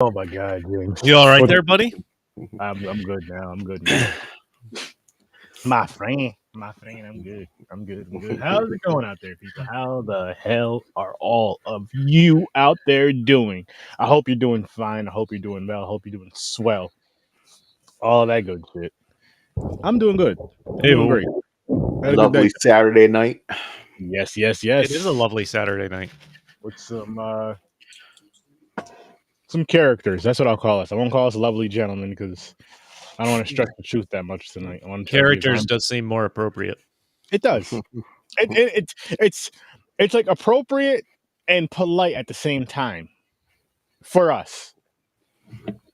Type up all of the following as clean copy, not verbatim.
Oh my God, James. You all right there, buddy? I'm good now. I'm good now. My friend, I'm good. I'm good. How's it going out there, people? How the hell are all of you out there doing? I hope you're doing fine. I hope you're doing well. I hope you're doing swell. All that good shit. I'm doing good. I'm Hey, doing great. Had a good day. Lovely Saturday night. Yes. it is a lovely Saturday night. With some characters. That's what I'll call us. I won't call us lovely gentlemen because I don't want to stretch the truth that much tonight. I want to try to be as Characters does seem more appropriate. It does. It's like appropriate and polite at the same time for us.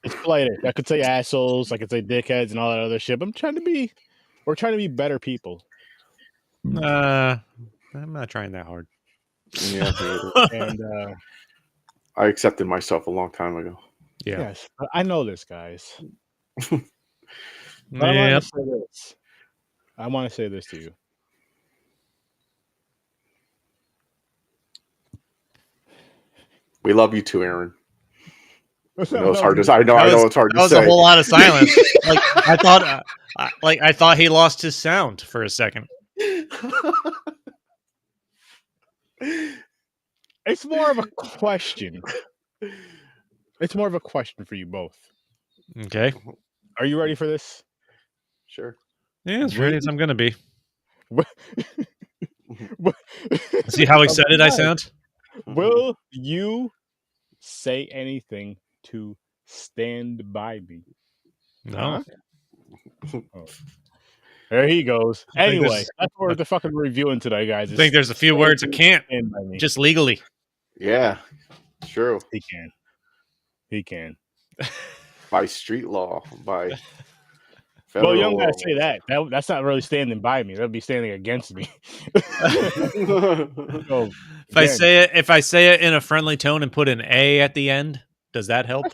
It's polite. I could say assholes, I could say dickheads, and all that other shit. But we're trying to be better people. I'm not trying that hard. Yeah, And I accepted myself a long time ago. Yeah. yes, I know this, guys. But Yeah. I want to say this to you. We love you too, Aaron. What's I up? know it's hard to. I know it's hard That to was say. a whole lot of silence. I thought he lost his sound for a second. It's more of a question. It's more of a question for you both. Okay. Are you ready for this? Sure. Yeah, as ready as I'm gonna be. What- See how excited I sound? Will you say anything to stand by me? No. Huh? Oh. There he goes. I think Anyway, there's- that's what we're fucking reviewing today, guys. I think there's a few words I can't. Stand by me. Just legally. Yeah, true. He can. He can. By street law, by Well, federal you don't gotta law. say that. That's not really standing by me. That'd be standing against me. So, If I say it in a friendly tone and put an A at the end, does that help?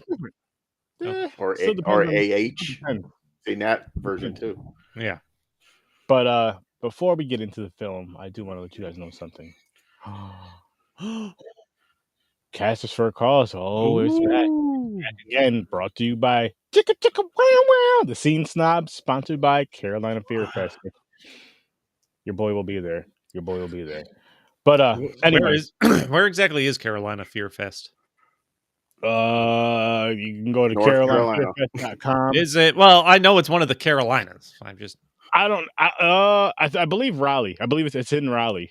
or still depends on- AH. depends. Seen that version too. Yeah. But before we get into the film, I do want to let you guys know something. Casters for a Cause always back. And again, brought to you by Chicka Chicka Wow Wow, the Scene Snobs, sponsored by Carolina Fear Fest. Your boy will be there. Your boy will be there. But anyway, Where exactly is Carolina Fear Fest? you can go to North Carolina. carolinafearfest.com. Is it? Well, I know it's one of the Carolinas. I believe Raleigh. I believe it's in Raleigh.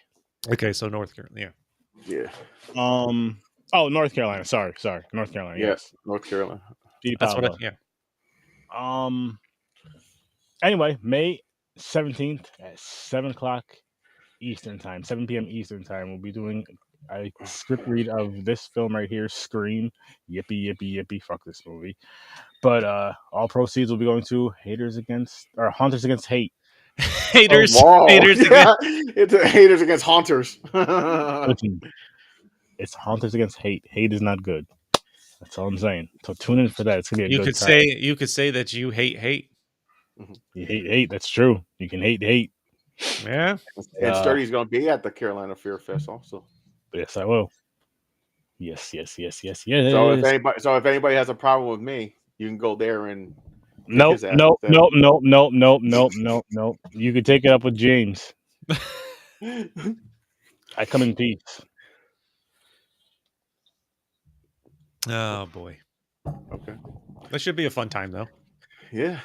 Okay, so North Carolina. Yeah. Yeah. North Carolina. Sorry, North Carolina. Yes, North Carolina. That's what. Yeah. Anyway, May 17th at 7 o'clock Eastern time, 7 p.m. Eastern time. We'll be doing a script read of this film right here, Scream. Yippee, yippee, yippee. Fuck this movie. But all proceeds will be going to Hunters Against Hate. Haters. Oh, wow. Haters. Yeah. It's haters against haunters. Listen, it's Hunters Against Hate. Hate is not good. That's all I'm saying. So tune in for that. It's gonna be a good time. You could say that you hate. You hate. That's true. You can hate. Yeah. And Sturdy's going to be at the Carolina Fear Fest also. Yes, I will. Yes. So if anybody has a problem with me, you can go there and Nope. You can take it up with James. I come in peace. Oh boy. Okay. That should be a fun time though. Yeah.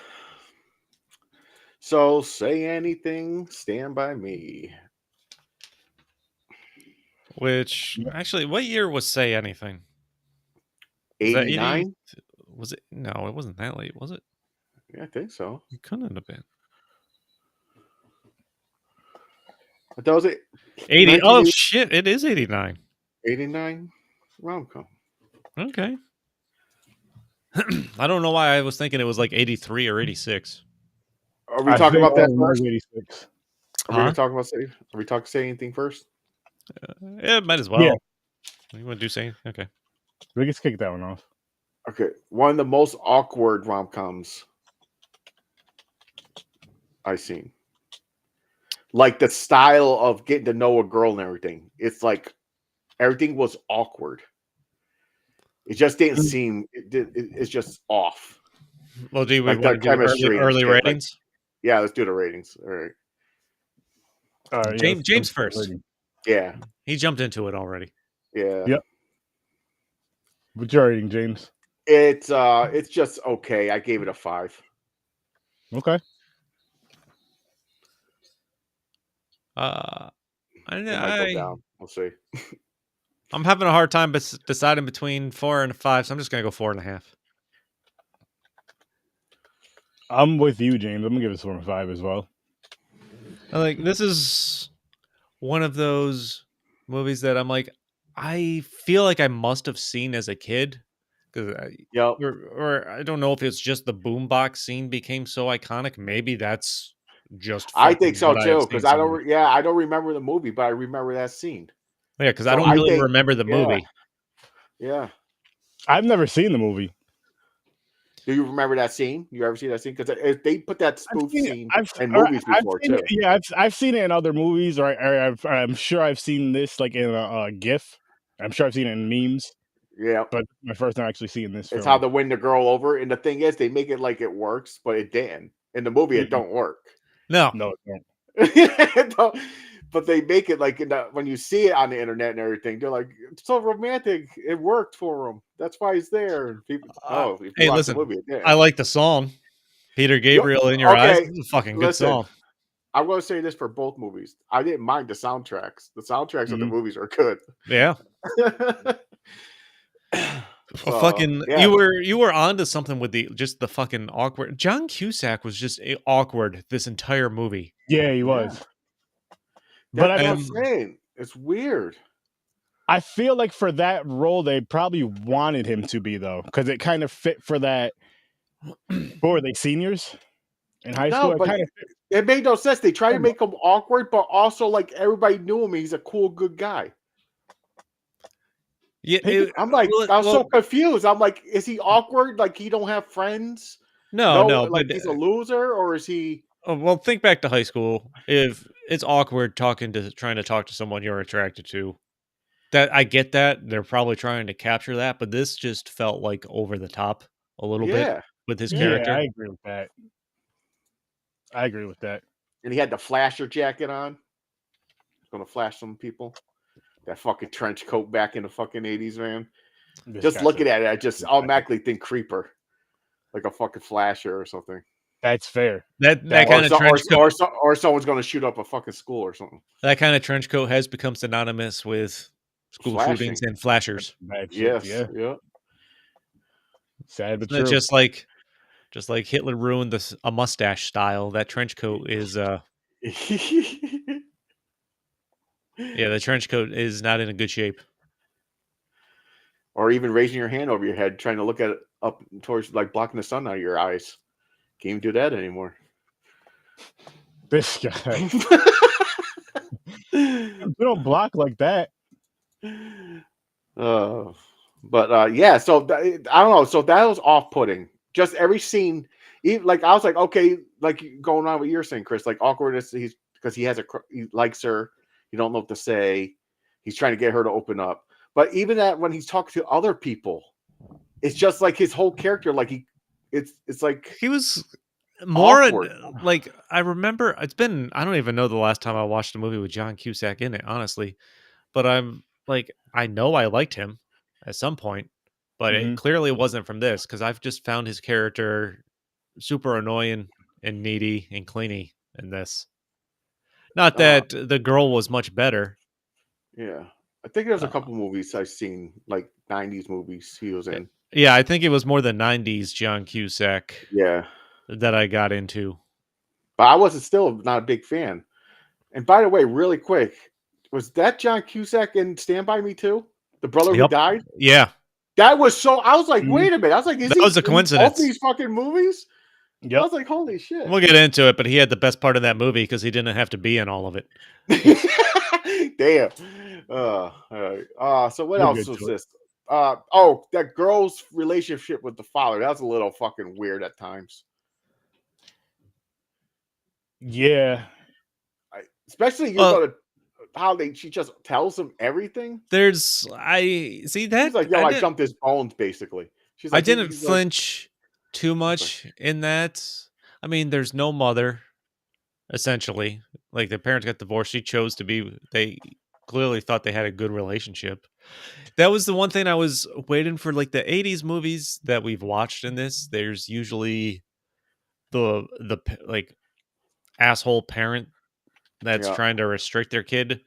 So say anything, stand by me. Which actually, what year was Say Anything? 89? Was it? No, it wasn't that late, was it? Yeah, I think so. It couldn't have been. But that was it. 80. Oh shit! It is 89. 89 rom-com. Okay. I don't know why I was thinking it was like 83 or 86. Are we talking about that first? 86. Are we talking about say? Are we talking say anything first? Yeah, might as well. Yeah. You want to do say? Okay. We can kick that one off. Okay. One of the most awkward rom-coms I've seen. Like the style of getting to know a girl and everything. It's like everything was awkward. It just didn't seem. It's just off. Well, do we Like want the to do chemistry and early shit, ratings? Yeah, let's do the ratings. All right. All right, James first. Yeah. He jumped into it already. Yeah. Yep. What's your rating, James? It's just okay. I gave it a 5. Okay. I It might go down. We'll see. I'm having a hard time deciding between 4 and 5, so I'm just gonna go 4.5. I'm with you, James. I'm gonna give it 4.5 as well. Like, this is one of those movies that I'm like, I feel like I must have seen as a kid, because Yep. or I don't know if it's just the boombox scene became so iconic. Maybe that's just I think fucking so what I have too, seen because I somewhere. don't. Yeah, I don't remember the movie, but I remember that scene. Yeah, because I So don't I really think- remember the yeah. movie. Yeah. I've never seen the movie. Do you remember that scene? You ever see that scene? Because they put that spoof scene in movies before too. I've seen it in other movies, or I'm sure I've seen this like in a GIF. I'm sure I've seen it in memes. Yeah. But my first time actually seeing this. It's film. how to win the girl over, and the thing is, they make it like it works, but it didn't. In the movie, it don't work. No, It don't. But they make it like when you see it on the internet and everything, they're like, it's so romantic. It worked for him. That's why he's there. And people, if you hey, watch listen, the movie, it didn't. I like the song. Peter Gabriel, In Your Eyes. It's a fucking good song. I'm going to say this for both movies. I didn't mind the soundtracks. The soundtracks of the movies are good. Yeah. You were onto something with the fucking awkward. John Cusack was just awkward this entire movie. Yeah, he was. But I'm saying it's weird. I feel like for that role, they probably wanted him to be though, because it kind of fit for that. What were they, seniors in high school? But it made no sense. They tried to make him awkward, but also like everybody knew him. He's a cool, good guy. Yeah, I'm like, I was so confused. I'm like, is he awkward? Like he don't have friends? No, like he's a loser, or is he? Oh, well, think back to high school. If it's awkward trying to talk to someone you're attracted to, that I get that they're probably trying to capture that, but this just felt like over the top a little bit with his character. Yeah, I agree with that. And he had the flasher jacket on. He's gonna flash some people. That fucking trench coat back in the fucking 80s, man. Just looking at it, I just automatically think creeper, like a fucking flasher or something. That's fair. That kind of trench coat, or someone's going to shoot up a fucking school or something. That kind of trench coat has become synonymous with school shootings and flashers. Yes, yeah. Sad but true. Just like Hitler ruined a mustache style. That trench coat is. Yeah, the trench coat is not in a good shape. Or even raising your hand over your head, trying to look at it up towards, like blocking the sun out of your eyes. Can't even do that anymore. This guy. You don't block like that. Yeah. So I don't know. So that was off-putting. Just every scene, even, like I was like, okay, like going on what you're saying, Chris, like awkwardness. Because he likes her. You don't know what to say. He's trying to get her to open up. But even that when he's talking to other people, it's just like his whole character. Like it's like he was more awkward. Like I remember. It's been, I don't even know the last time I watched a movie with John Cusack in it, honestly. But I'm like, I know I liked him at some point, but it clearly wasn't from this, because I've just found his character super annoying and needy and cleany in this. Not that the girl was much better. Yeah. I think there's a couple movies I've seen, like 90s movies he was in. Yeah, I think it was more the 90s John Cusack. Yeah. That I got into. But I wasn't still not a big fan. And by the way, really quick, was that John Cusack in Stand By Me too? The brother who died? Yeah. That was so, I was like, wait a minute. I was like, that was a coincidence. Both these fucking movies? Yep. I was like, holy shit. We'll get into it, but he had the best part of that movie because he didn't have to be in all of it. Damn. So what else was this? That girl's relationship with the father. That was a little fucking weird at times. Yeah. Especially you're how she just tells him everything. I see that She's like, "Yo, I jumped his bones," basically. She's I like, didn't he's like, flinch too much in that. I mean, there's no mother, essentially. Like, their parents got divorced. She chose to be. They clearly thought they had a good relationship. That was the one thing I was waiting for. Like the '80s movies that we've watched in this, there's usually like asshole parent that's yeah. trying to restrict their kid,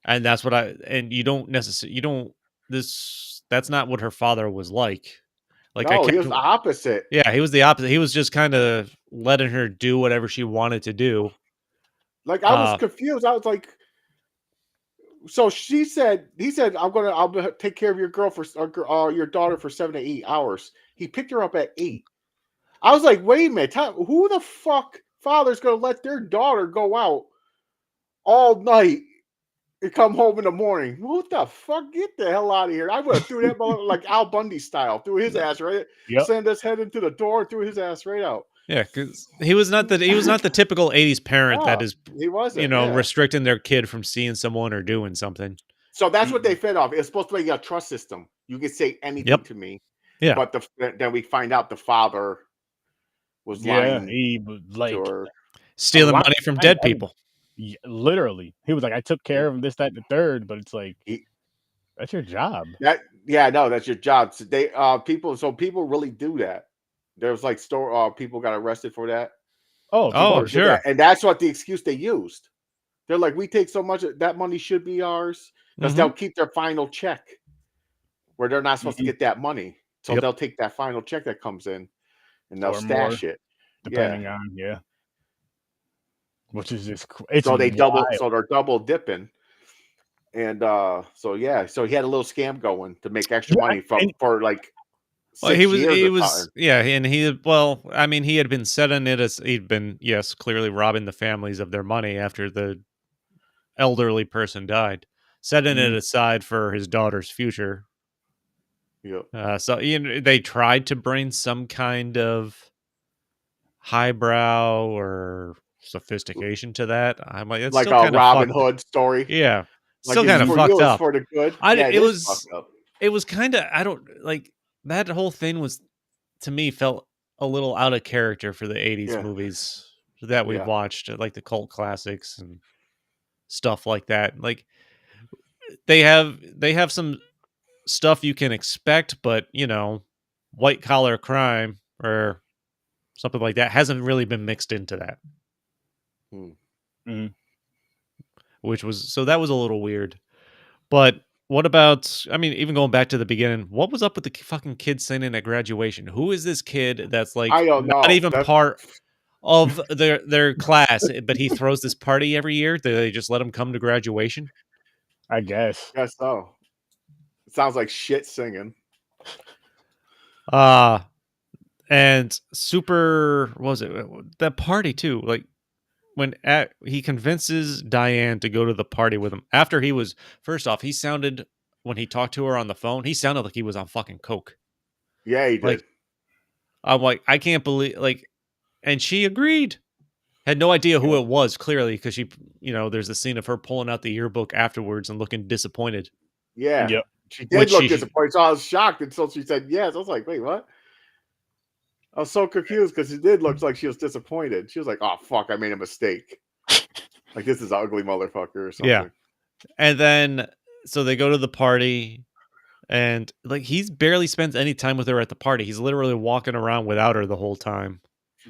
and that's what you don't necessarily that's not what her father was like. Like I No, he kept was the opposite. Yeah, he was the opposite. He was just kind of letting her do whatever she wanted to do. Like I was confused. I was like, so he said, I'll take care of your girl for your daughter for 7 to 8 hours. He picked her up at 8. I was like, wait a minute, who the fuck father's gonna let their daughter go out all night and come home in the morning? What the fuck? Get the hell out of here! I would have threw that like Al Bundy style, threw his ass right, send his head into the door, threw his ass right out. Yeah, because he was not the typical '80s parent that is, he wasn't, restricting their kid from seeing someone or doing something. So that's what they fed off. It's supposed to be a trust system. You can say anything to me. Yeah, but then we find out the father was lying. He was like stealing money from dead people. Yeah, literally, he was like, "I took care of this, that, and the third," but it's like that's your job. No, that's your job. So people really do that. There was like people got arrested for that. Oh, sure. And that's what the excuse they used. They're like, we take so much that money should be ours because they'll keep their final check where they're not supposed to get that money. So they'll take that final check that comes in and they'll stash it, depending on which is just so they're double dipping. And so he had a little scam going to make extra money for like 6 years. And he had been setting it as he'd been clearly robbing the families of their money after the elderly person died, setting it aside for his daughter's future. So they tried to bring some kind of highbrow or sophistication to that. I'm like, it's like still a Robin Hood story. Yeah, like still kind of fucked up. For the good. It was kind of, I don't like that whole thing was, to me, felt a little out of character for the '80s movies that we've watched, like the cult classics and stuff like that. Like they have some stuff you can expect, but white collar crime or something like that hasn't really been mixed into that. Which was that was a little weird. But what about, I mean, even going back to the beginning, what was up with the fucking kid singing at graduation? Who is this kid that's like I don't know. Not even part of their class, but he throws this party every year? Do they just let him come to graduation? I guess. Guess so. It sounds like shit singing. And super, what was it? That party too. Like when he convinces Diane to go to the party with him after he was, first off, when he talked to her on the phone, he sounded like he was on fucking coke. Yeah, he did. Like, I'm like, I can't believe, like, and she agreed. Had no idea who it was, clearly, because she, there's the scene of her pulling out the yearbook afterwards and looking disappointed. Yeah. Yep. She did look disappointed. So I was shocked until she said yes. I was like, wait, what? I was so confused because it did look like she was disappointed. She was like, oh, fuck, I made a mistake. Like, this is an ugly motherfucker or something. Yeah. And then, so they go to the party, and, like, he barely spends any time with her at the party. He's literally walking around without her the whole time.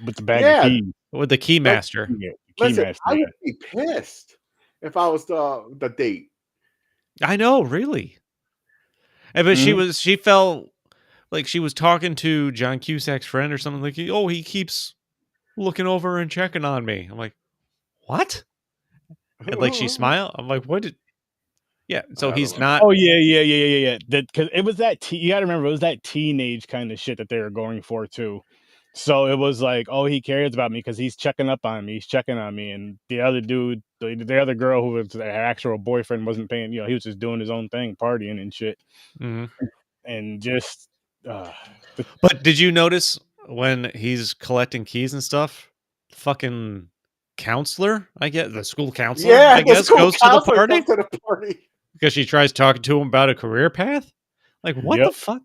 With the bag of keys. With the key master. I would be pissed if I was the date. I know, really. But she felt like she was talking to John Cusack's friend or something, like, he keeps looking over and checking on me. I'm like, what? And like she smiled. I'm like, what did? Yeah, so he's not. Oh yeah. Because it was you gotta remember, it was that teenage kind of shit that they were going for too. So it was like, oh, he cares about me because he's checking up on me. He's checking on me, and the other dude, the other girl who was her actual boyfriend, wasn't paying. He was just doing his own thing, partying and shit, and just. But did you notice when he's collecting keys and stuff? Fucking counselor, I guess, the school counselor, Yeah, I the guess, school goes to the counselor party comes to the party. because she tries talking to him about a career path. Like, what the Yep. fuck?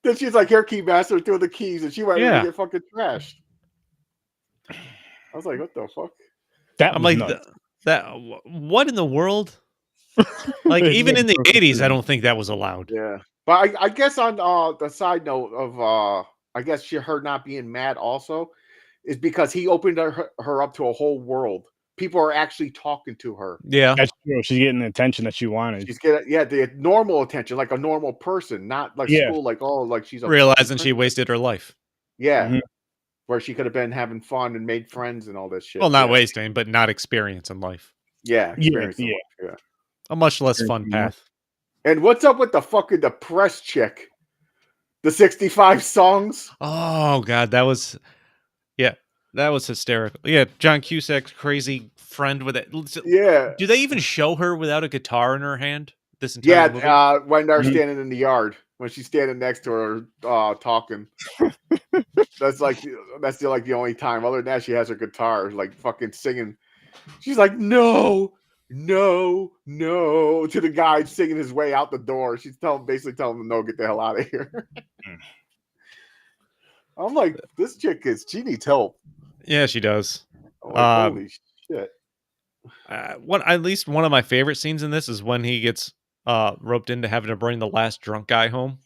Then she's like, "Here, key master, throw the keys," and she went in to Yeah. get fucking trashed. I was like, "What the fuck?" That I'm was like, nuts. what in the world? Like, It's even like in the so 80s, I confusing. don't think that was allowed. Yeah, but I guess on the side note of I guess her not being mad also is because he opened her up to a whole world. People are actually talking to her. Yeah. That's true. She's getting the attention that she wanted. She's getting the normal attention, like a normal person, not like Yeah. school, like oh, like she's a fucking Realizing she princess. wasted her life. Yeah, Mhm. where she could have been having fun and made friends and all this shit. Well, not Yeah, wasting, but not experiencing life. yeah, Yeah. experience. Yeah. Yeah. A much less fun Experiencing more. path. And what's up with the fucking depressed chick? The 65 songs. Oh god, that was hysterical. Yeah, John Cusack's crazy friend with it. Yeah, Do they even show her without a guitar in her hand this entire movie? yeah. When they're Mhm. standing in the yard, when she's standing next to her, talking. That's like the only time. Other than that, she has her guitar, like fucking singing. She's like, no, no, no, to the guy singing his way out the door. She's basically telling him, no, get the hell out of here. I'm like, this chick she needs help. Yeah, she does. I'm like, holy shit. At least one of my favorite scenes in this is when he gets roped into having to bring the last drunk guy home.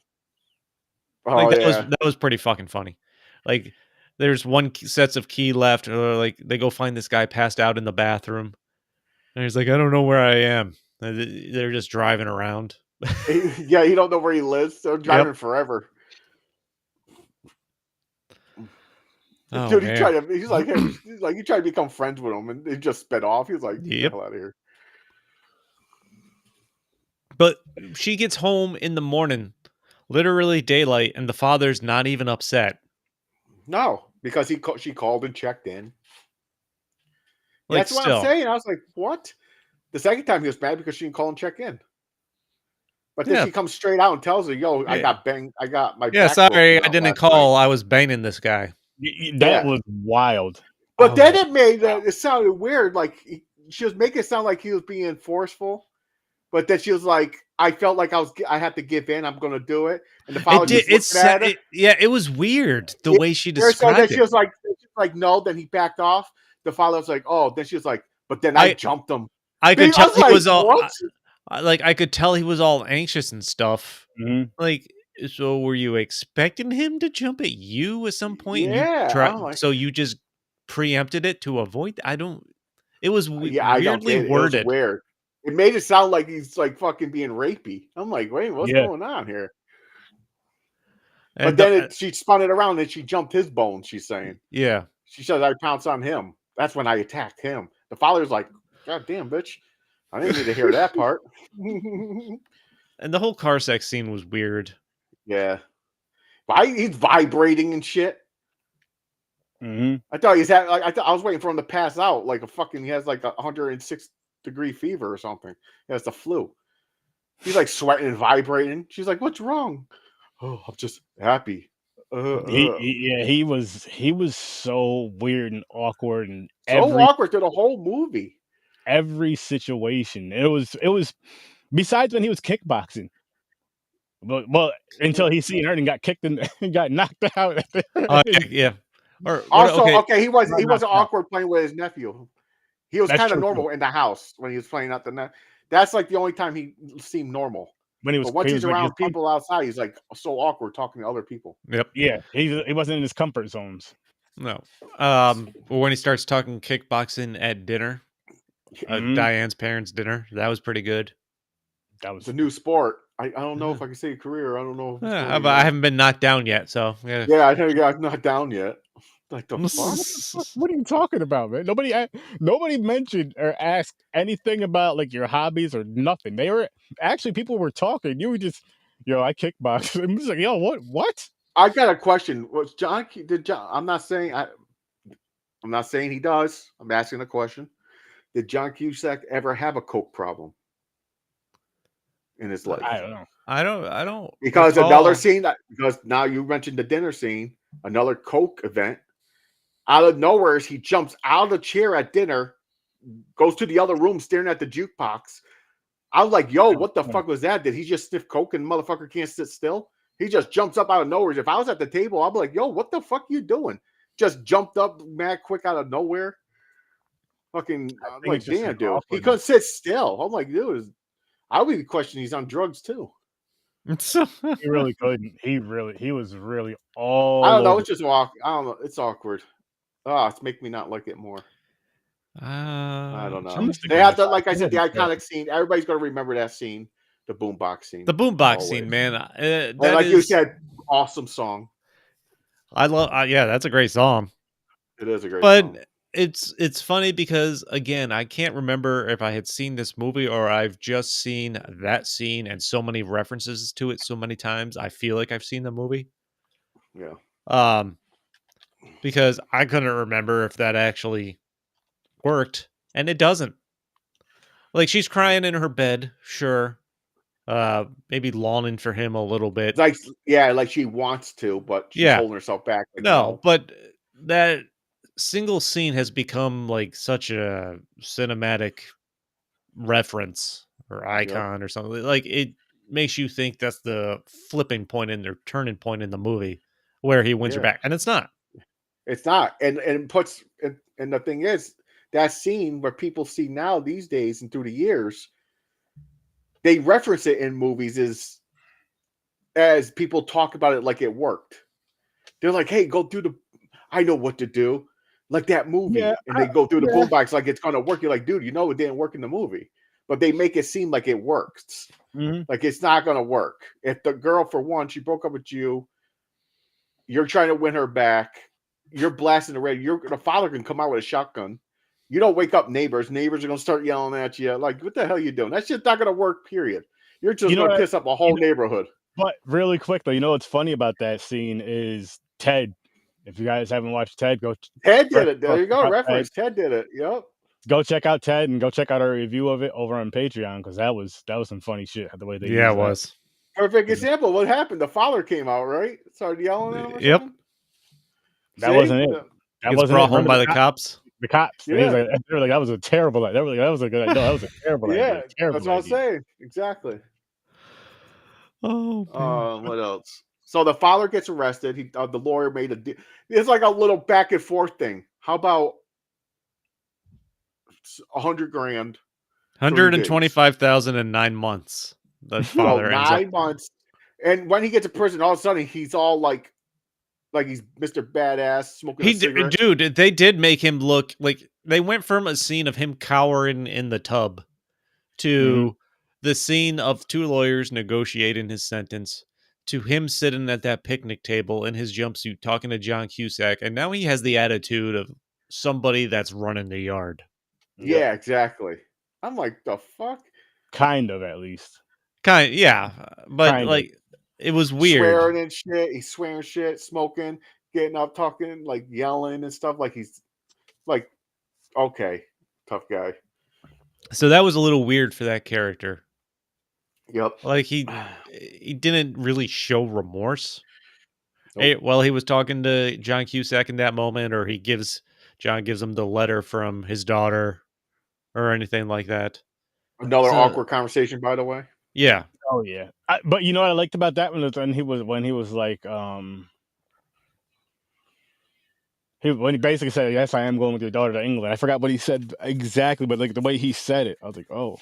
Like Oh yeah. that was pretty fucking funny. Like there's sets of key left, or like they go find this guy passed out in the bathroom, and he's like, I don't know where I am. And they're just driving around. Yeah, he don't know where he lives. So driving forever. Oh, Dude, man. he's like, you try to become friends with him, and he just sped off. He was like, get the Yep. hell out of here. But she gets home in the morning, literally daylight, and the father's not even upset. No, because she called and checked in. Like, That's what still. I'm saying. I was like, what? The second time he was mad because she didn't call and check in. But then Yeah. she comes straight out and tells her, yo, I Yeah. got banged. I got my Yeah, back sorry, broken I out didn't last call. night. I was banging this guy. That was wild. But then it made it sounded weird. Like she was making it sound like he was being forceful. But then she was like, I felt like I had to give in. I'm going to do it. And the father just looked at her. It was weird the way she described so then it. she was like, no. Then he backed off. The father was like, oh. Then she was like, but then I jumped him. I could tell he was all what? I could tell he was all anxious and stuff. Mhm. Like, so were you expecting him to jump at you at some point? Yeah. So you just preempted it to avoid. It was Yeah, I don't weirdly get it. worded. It was weird. It made it sound like he's like fucking being rapey. I'm like, wait, what's Yeah. going on here? And But then she spun it around and she jumped his bones. She's saying, yeah, she said, I pounced on him. That's when I attacked him. The father's like, God damn, bitch. I didn't need to hear that part. and the whole car sex scene was weird. Yeah. He's vibrating and shit. Mhm. I thought I was waiting for him to pass out like he has like 106-degree fever or something. He has the flu. He's like sweating and vibrating. She's like, what's wrong? Oh, I'm just happy. He was so weird and awkward and So awkward through the whole movie. Every situation. It was besides when he was kickboxing. Well, until he seen her and got kicked and got knocked out. Yeah. He wasn't awkward playing with his nephew. He was kind of normal in the house when he was playing out the net. That's like the only time he seemed normal. When but once he's around people outside, he's like so awkward talking to other people. Yep. Yeah, he wasn't in his comfort zones. No. When he starts talking kickboxing at dinner, Diane's parents' dinner, that was pretty good. That was a new sport. I don't know if I can say career. I don't know. I haven't been knocked down yet, so yeah, I know you got knocked down yet. Like the fuck? What are you talking about, man? Nobody mentioned or asked anything about like your hobbies or nothing. People were talking. You were just, I kickbox. I'm just like, yo, what? I got a question. Was John? I'm not saying he does. I'm asking a question. Did John Cusack ever have a coke problem in his life? I don't. Because another scene because now you mentioned the dinner scene, another coke event. Out of nowhere, he jumps out of the chair at dinner, goes to the other room staring at the jukebox. I was like, yo, what the fuck was that? Did he just sniff coke and motherfucker can't sit still? He just jumps up out of nowhere. If I was at the table, I'd be like, yo, what the fuck you doing? Just jumped up mad quick out of nowhere. Fucking, like, damn, dude. He couldn't sit still. I'm like, dude, I would be questioning he's on drugs too. He really couldn't. He was really all. I don't know. It's just awkward. I don't know. It's awkward. Oh, it's making me not like it more. I don't know. They have the, like I said, the iconic scene. Everybody's gonna remember that scene, the boombox scene. The boombox scene, man. Like you said, awesome song. I love. Yeah, that's a great song. It is a great song. But it's funny because, again, I can't remember if I had seen this movie or I've just seen that scene and so many references to it so many times. I feel like I've seen the movie. Yeah. Because I couldn't remember if that actually worked, and it doesn't. Like, she's crying in her bed, sure. Maybe longing for him a little bit. Like, yeah, like she wants to, but she's holding herself back. Like, no, but that single scene has become like such a cinematic reference or icon or something. Like, it makes you think that's the flipping point in their turning point in the movie where he wins her back, and it's not. It's not, and the thing is, that scene where people see now these days and through the years, they reference it in movies as people talk about it like it worked. They're like, "Hey, go through the. I know what to do." Like that movie, and they go through the boombox like it's gonna work. You're like, dude, you know it didn't work in the movie, but they make it seem like it works. Like it's not gonna work. If the girl, for one, she broke up with you, you're trying to win her back. You're blasting the radio. The father can come out with a shotgun. You don't wake up neighbors. Neighbors are gonna start yelling at you. Like, what the hell are you doing? That shit's not gonna work. Period. You're just gonna piss up a whole neighborhood. But really quick though, you know what's funny about that scene is Ted. If you guys haven't watched Ted, go. Ted did it. There you go. Reference. Ted did it. Yep. Go check out Ted and go check out our review of it over on Patreon because that was some funny shit. The way they it was perfect example. What happened? The father came out, right? Started yelling at him. Yep. That wasn't it. That was brought home by the cops. The cops. Yeah. They were like, that was a terrible. That was a good. No, that was a terrible. Yeah, that's what I'm saying. Exactly. Oh. What else? So the father gets arrested. The lawyer made a deal. It's like a little back and forth thing. How about $100,000? 125,000 in 9 months. The father 9 months. And when he gets to prison, all of a sudden he's all like he's Mr. Badass smoking a cigarette. Dude, they did make him look like they went from a scene of him cowering in the tub to the scene of 2 lawyers negotiating his sentence to him sitting at that picnic table in his jumpsuit talking to John Cusack, and now he has the attitude of somebody that's running the yard. Yeah, exactly. I'm like, the fuck? Kind of, at least. But like, it was weird. Swearing and shit. He's swearing shit, smoking, getting up, talking, like yelling and stuff. Like he's like, okay, tough guy. So that was a little weird for that character. Yep. Like he didn't really show remorse. Nope. Well, he was talking to John Cusack in that moment, or John gives him the letter from his daughter or anything like that. Another awkward conversation, by the way. Yeah. Oh yeah. But you know what I liked about that one was when he was like when he basically said, "Yes, I am going with your daughter to England." I forgot what he said exactly, but like the way he said it, I was like, "Oh."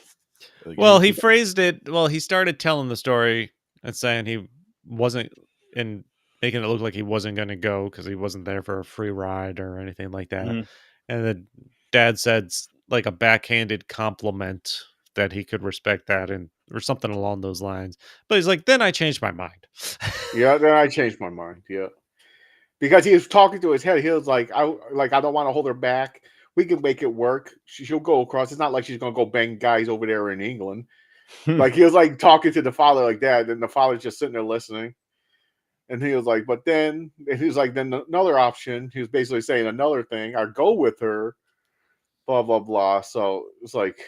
Well, he phrased it. Well, he started telling the story and saying he wasn't and making it look like he wasn't going to go because he wasn't there for a free ride or anything like that. And the dad said like a backhanded compliment that he could respect that or something along those lines. But he's like, then I changed my mind. Yeah, then I changed my mind. Yeah. Because he was talking to his head. He was like, I don't want to hold her back. We can make it work. She'll go across. It's not like she's going to go bang guys over there in England. Like he was like talking to the father like that. And the father's just sitting there listening. And he was like, then another option. He was basically saying another thing. I go with her, blah, blah, blah. So it's like,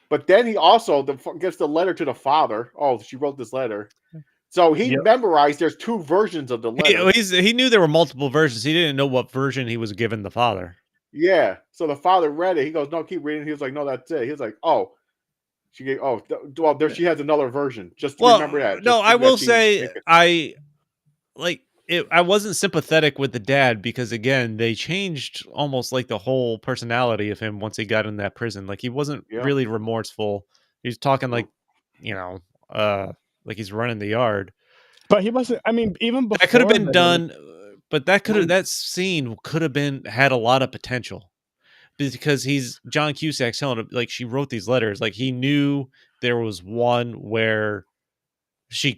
but then he also gives the letter to the father. Oh, she wrote this letter So he memorized there's 2 versions of the letter. He knew there were multiple versions. He didn't know what version he was given the father. Yeah. So the father read it. He goes, "No, keep reading." He was like, "No, that's it." He was like, "Oh." She gave, well, there she has another version. Just remember that. No, Just I will say it. I wasn't sympathetic with the dad because again, they changed almost like the whole personality of him once he got in that prison. Like he wasn't really remorseful. He was talking like, like he's running the yard. But he wasn't. I mean, even before that could have been done, but that scene could have had a lot of potential because he's John Cusack telling him like she wrote these letters. Like he knew there was one where she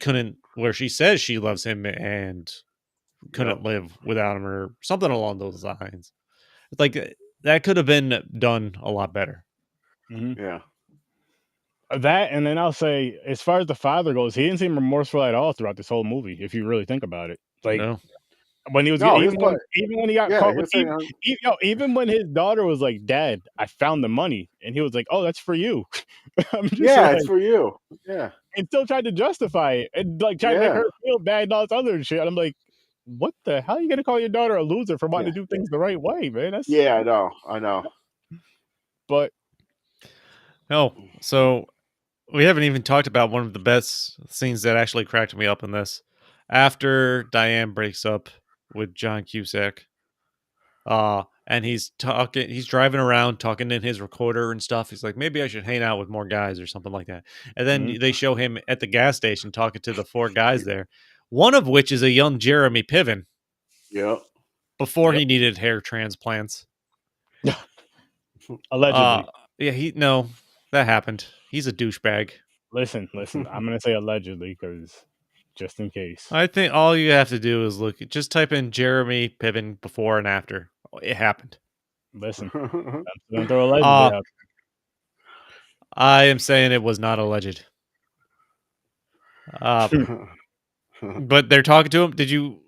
says she loves him and couldn't live without him or something along those lines. Like that could have been done a lot better. Mm-hmm. Yeah. That, and then I'll say, as far as the father goes, he didn't seem remorseful at all throughout this whole movie. If you really think about it, like when he was even when he got caught with even when his daughter was like, "Dad, I found the money," and he was like, "Oh, that's for you." I'm just it's for you. Yeah, and still tried to justify it and like try to make her feel bad and all this other shit. And I'm like, what the hell are you gonna call your daughter a loser for wanting to do things the right way, man? That's I know. But so we haven't even talked about one of the best scenes that actually cracked me up in this. After Diane breaks up with John Cusack, and he's driving around talking in his recorder and stuff. He's like, maybe I should hang out with more guys or something like that. And then they show him at the gas station talking to the 4 guys there, one of which is a young Jeremy Piven. Yep. Before he needed hair transplants. Allegedly. That happened. He's a douchebag. Listen. I'm gonna say allegedly because just in case. I think all you have to do is just type in Jeremy Piven before and after. It happened. Listen, don't throw allegedly out. I am saying it was not alleged. But they're talking to him. Did you?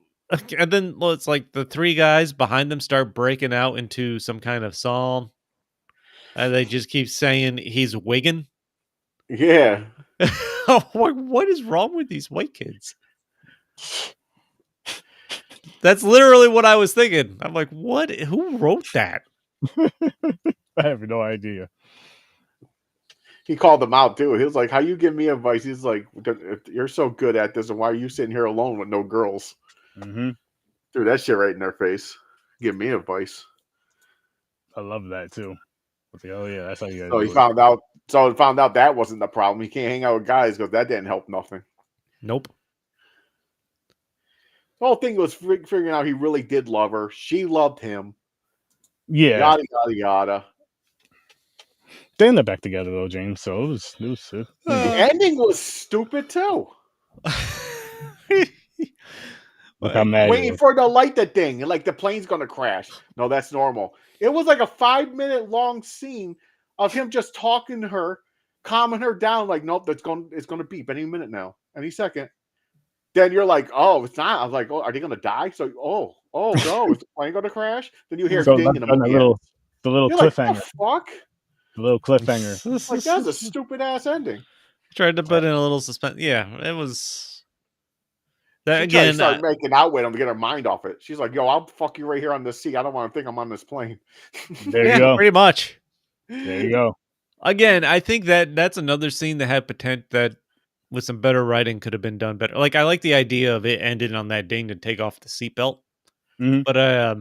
And then it's like the 3 guys behind them start breaking out into some kind of psalm, and they just keep saying he's wigging. Yeah. What is wrong with these white kids? That's literally what I was thinking. I'm like, what? Who wrote that? I have no idea. He called them out too. He was like, "How you give me advice?" He's like, "You're so good at this, and why are you sitting here alone with no girls?" Mm-hmm. Threw that shit right in their face. Give me advice. I love that too. Like, oh yeah, that's how you guys. So he found out. So he found out that wasn't the problem. He can't hang out with guys because that didn't help nothing. Nope. The whole thing was figuring out he really did love her. She loved him. Yeah. Yada yada yada. They ended up back together though, James. So it was the ending was stupid too. Look how mad waiting for to light the thing, like the plane's gonna crash. No, that's normal. It was like a 5-minute long scene of him just talking to her, calming her down. Like, nope, it's gonna beep any minute now, any second. Then you're like, oh, it's not. I was like, oh, are they gonna die? So, oh no, is the plane gonna crash? Then you hear ding in the little cliffhanger. Like, fuck. The little cliffhanger. Like, that's a stupid ass ending. Tried to put in a little suspense. Yeah, it was. That she again, tried to start making out with him to get her mind off it. She's like, "Yo, I'll fuck you right here on this seat. I don't want to think I'm on this plane." There you go. Pretty much. There you go. Again, I think that's another scene that had potential that, with some better writing, could have been done better. Like, I like the idea of it ending on that ding to take off the seatbelt, but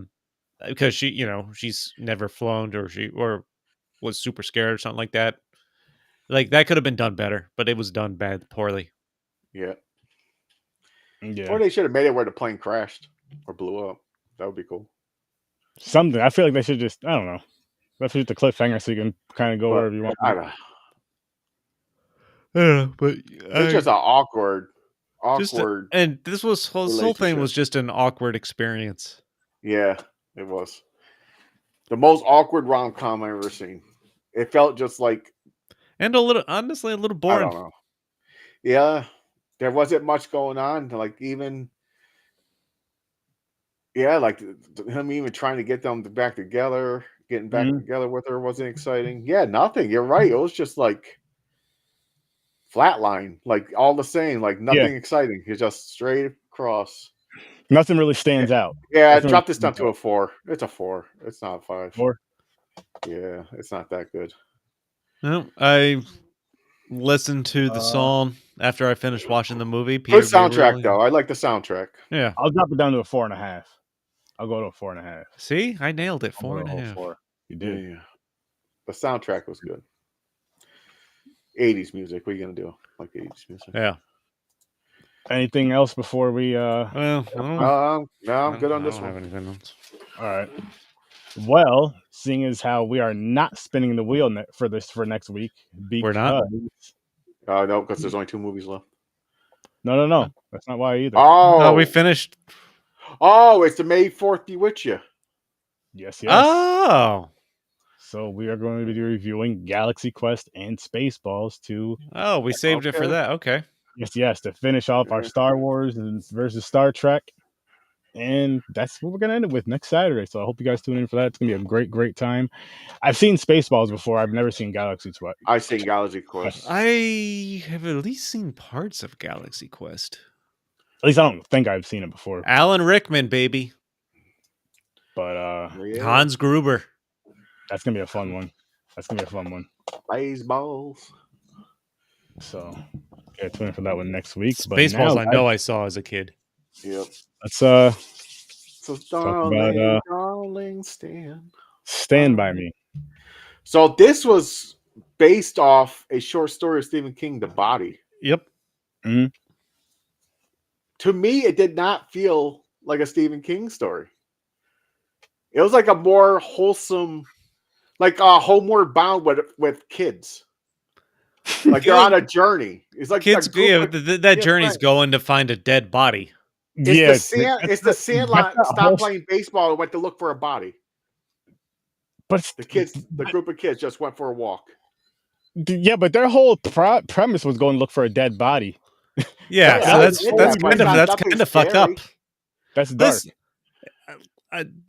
because she's never flown or was super scared or something like that. Like, that could have been done better, but it was done poorly. Yeah. Or they should have made it where the plane crashed or blew up. That would be cool. Something. I feel like they should just, I don't know. Let's just the cliffhanger so you can kind of go wherever you want. I don't know, but it's just an awkward. And this whole thing was just an awkward experience. Yeah, it was. The most awkward rom-com I've ever seen. It felt just like, and honestly a little boring. I don't know. Yeah, there wasn't much going on. Like even, like him even trying to get them back together, getting back together with her wasn't exciting. Yeah, nothing. You're right. It was just like flatline, like all the same, like nothing exciting. He's just straight across. Nothing really stands out. Yeah, drop this down to a 4. It's a 4. It's not a 5. 4. Yeah, it's not that good. No, I listened to the song after I finished watching the movie. Good soundtrack though. I like the soundtrack. Yeah, I'll drop it down to a 4.5. I'll go to a 4.5. See, I nailed it. 4.5. 4. You did. Yeah. The soundtrack was good. 80s music. What are you gonna do? Like 80s music. Yeah. Anything else before we Well, no, I'm good on this one. Have anything else. All right. Well, seeing as how we are not spinning the wheel for next week, We're not? No, because there's only 2 movies left. No. That's not why either. Oh, we finished. Oh, it's the May 4th Bewitch You. Yes. Oh. So we are going to be reviewing Galaxy Quest and Spaceballs 2. Oh, we saved it for that. Okay. Yes, to finish off our Star Wars versus Star Trek. And that's what we're going to end it with next Saturday. So I hope you guys tune in for that. It's going to be a great, great time. I've seen Spaceballs before. I've never seen Galaxy Quest. I've seen Galaxy Quest. I have at least seen parts of Galaxy Quest. At least I don't think I've seen it before. Alan Rickman, baby. But Hans Gruber. That's going to be a fun one. Baseballs. So yeah, tune in for that one next week. Spaceballs, I know I saw as a kid. Yep. Let's so darling, Stand By Me. So this was based off a short story of Stephen King, The Body. Yep. Mm-hmm. To me, it did not feel like a Stephen King story. It was like a more wholesome, like Homeward Bound with kids. Like they're on a journey. It's like kids. That journey's going to find a dead body. It's the Sandlot stopped playing baseball and went to look for a body. But the group of kids just went for a walk. Yeah, but their whole premise was going to look for a dead body. Yeah, so that's kind of fucked up. That's dark.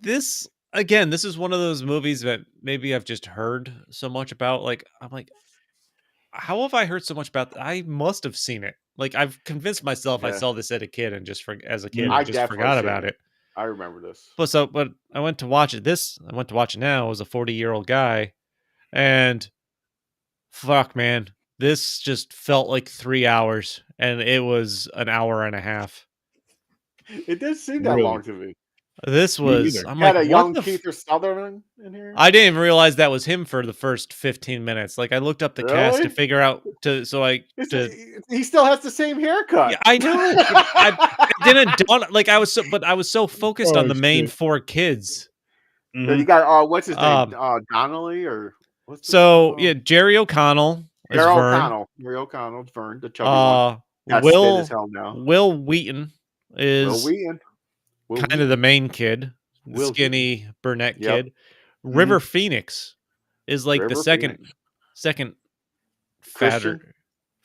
This is one of those movies that maybe I've just heard so much about. Like, I'm like, how have I heard so much about? I must have seen it. Like, I've convinced myself I saw this as a kid and just forgot about it. I remember this. But I went to watch it. I went to watch it now as a 40-year-old guy, and fuck, man, this just felt like 3 hours, and it was an hour and a half. It did seem that long to me. This was. I'm had like, a young Kiefer Sutherland in here. I didn't even realize that was him for the first 15 minutes. Like, I looked up the cast to figure out he still has the same haircut. Yeah, I know. I didn't dawn. Like, I was so focused on the main 4 kids. Mm-hmm. You got what's his name? Donnelly or what's Jerry O'Connell. Jerry O'Connell's Vern, the chubby one. That's thin as hell now. Wil Wheaton is Wil Wheaton. Kind of the main kid, the skinny brunette kid. River Phoenix is like the second Christian.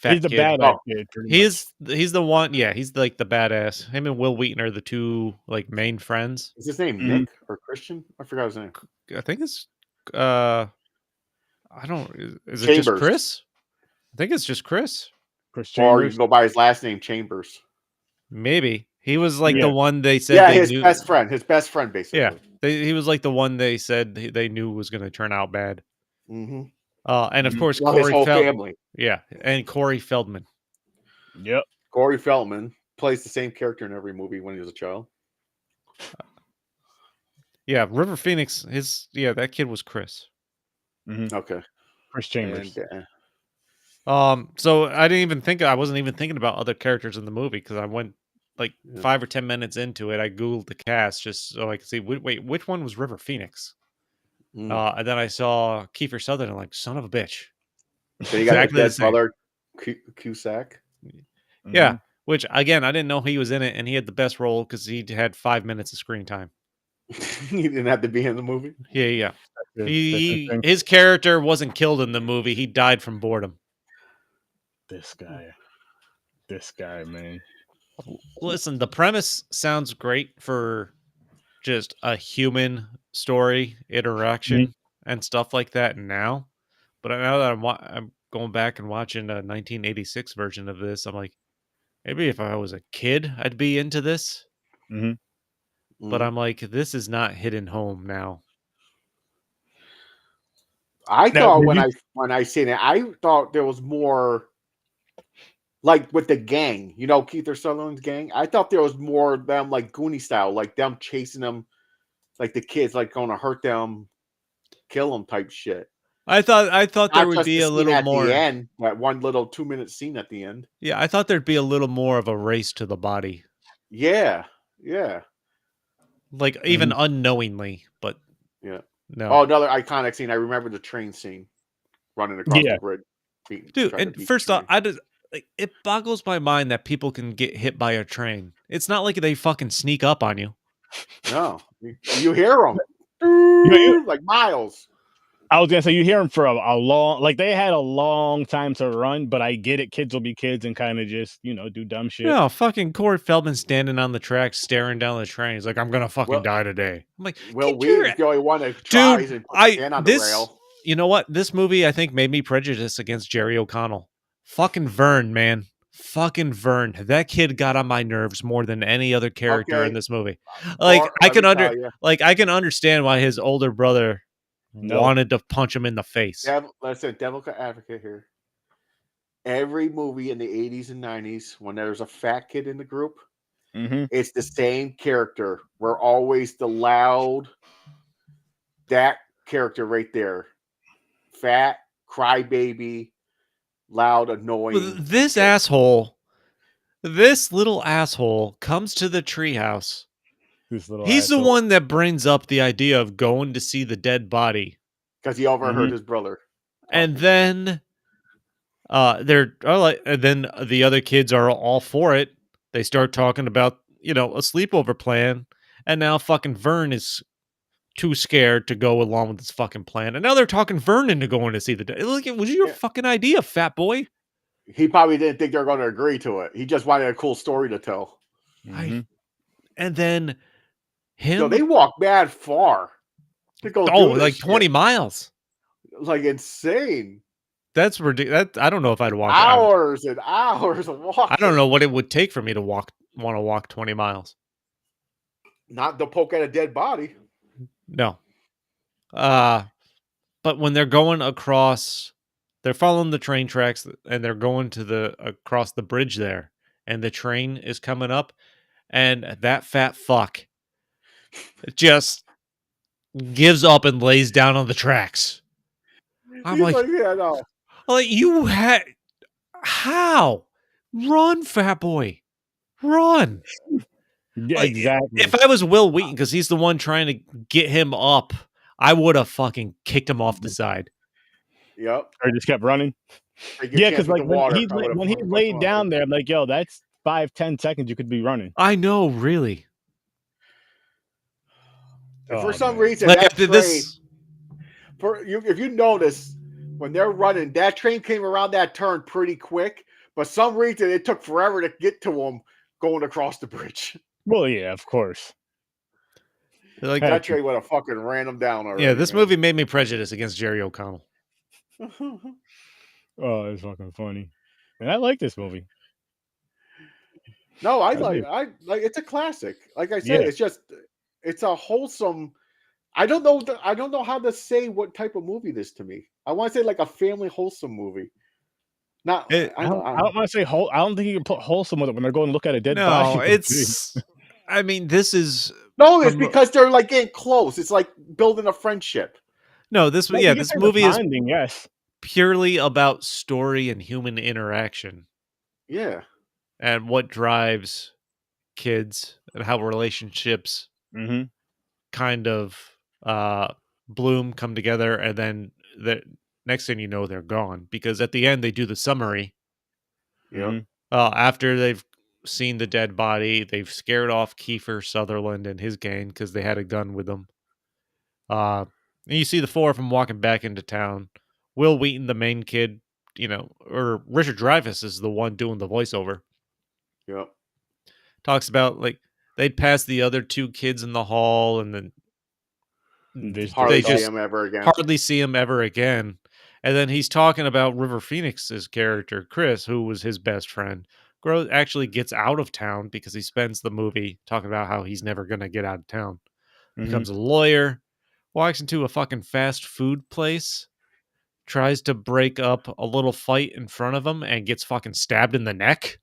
fat he's the kid. badass kid. He's the one. Yeah, he's like the badass. Him and Wil Wheaton are the 2 like main friends. Is his name Nick or Christian? I forgot his name. I think it's I don't. Is it just Chris? I think it's just Chris. Chris Chambers. Or you can go by his last name, Chambers. Maybe. He was like the one they said. Yeah, his best friend, basically. Yeah, he was like the one they said they knew was going to turn out bad. Mm-hmm. And of course, his whole family. Yeah, and Corey Feldman. Yep, Corey Feldman plays the same character in every movie when he was a child. Yeah, River Phoenix. That kid was Chris. Mm-hmm. Okay, Chris Chambers. So I wasn't even thinking about other characters in the movie because I went. 5 or 10 minutes into it, I googled the cast just so I could see. Wait, which one was River Phoenix? And then I saw Kiefer Sutherland. Like, son of a bitch. So you got his brother, Cusack. Yeah, which again I didn't know he was in it, and he had the best role because he had 5 minutes of screen time. He didn't have to be in the movie. Yeah. His character wasn't killed in the movie. He died from boredom. This guy, man. Listen, the premise sounds great for just a human story interaction and stuff like that now. But now that I'm going back and watching a 1986 version of this. I'm like, maybe if I was a kid, I'd be into this. But I'm like, this is not hitting home now. I thought when I seen it, I thought there was more like with the gang, you know, Keith Sutherland's gang. I thought there was more of them like Goonie style, like them chasing them, like the kids like going to hurt them, kill them type shit. I thought there Not would just be the a scene little at more. the end, that one little 2-minute scene at the end. Yeah, I thought there'd be a little more of a race to the body. Yeah. Like even unknowingly, but yeah. No. Oh, another iconic scene. I remember the train scene, running across the bridge. Dude, and first off, it boggles my mind that people can get hit by a train. It's not like they fucking sneak up on you. No, you hear them like miles. I was gonna say you hear them for a long, like they had a long time to run, but I get it. Kids will be kids and kind of just do dumb shit. No, fucking Corey Feldman standing on the track, staring down the train. He's like, "I'm gonna fucking die today." I'm like, Wil Wheaton's the only one that tries and puts his hand on the rail. You know what? This movie, I think, made me prejudiced against Jerry O'Connell. Fucking Vern, man. Fucking Vern. That kid got on my nerves more than any other character in this movie. Like, I can understand why his older brother wanted to punch him in the face. Listen, devil advocate here. Every movie in the 80s and 90s, when there's a fat kid in the group, it's the same character. We're always the loud, that character right there. Fat, crybaby, loud, annoying. Well, this little asshole comes to the treehouse. He's the one that brings up the idea of going to see the dead body. Because he overheard his brother. And then and then the other kids are all for it. They start talking about, a sleepover plan. And now fucking Vern is too scared to go along with this fucking plan. And now they're talking Vern into going to see the dead. Look, it was your fucking idea, fat boy. He probably didn't think they were going to agree to it. He just wanted a cool story to tell. And then him. So they walk mad far to go. Like 20 miles. Like insane. That's ridiculous. I don't know if I'd walk hours and hours of walking. I don't know what it would take for me to want to walk 20 miles. Not to poke at a dead body. No. But when they're going across, they're following the train tracks and they're going to across the bridge there, and the train is coming up, and that fat fuck just gives up and lays down on the tracks. I'm like, yeah, no. Like, you had how? Run, fat boy. Run. Yeah, exactly. If I was Wil Wheaton, because he's the one trying to get him up, I would have fucking kicked him off the side. Yep. Or just kept running. Yeah, because like when he laid down there, I'm like, yo, that's 5-10 seconds you could be running. I know, really. For some reason, like, that train, if you notice, when they're running, that train came around that turn pretty quick, but some reason it took forever to get to them going across the bridge. Well, yeah, of course. Like that train would have fucking ran them down already. Yeah, this movie made me prejudiced against Jerry O'Connell. Oh, it's fucking funny. And I like this movie. No, I like it's a classic. Like I said, it's a wholesome. I don't know how to say what type of movie this to me. I want to say like a family wholesome movie. I don't want to say I don't think you can put wholesome with it when they're going to look at a dead body. No, it's. I mean, this is. No, it's because they're like getting close. It's like building a friendship. No, this movie is yes, purely about story and human interaction. Yeah, and what drives kids and how relationships kind of bloom, come together, and then the next thing you know, they're gone. Because at the end, they do the summary. Yeah. After they've seen the dead body, they've scared off Kiefer Sutherland and his gang because they had a gun with them. And you see the four of them walking back into town. Wil Wheaton, the main kid, or Richard Dreyfuss is the one doing the voiceover. Yep. Talks about like they'd pass the other two kids in the hall, and then hardly see him ever again. Hardly see him ever again. And then he's talking about River Phoenix's character, Chris, who was his best friend. Grow actually gets out of town because he spends the movie talking about how he's never going to get out of town. Becomes a lawyer, walks into a fucking fast food place, tries to break up a little fight in front of him, and gets fucking stabbed in the neck.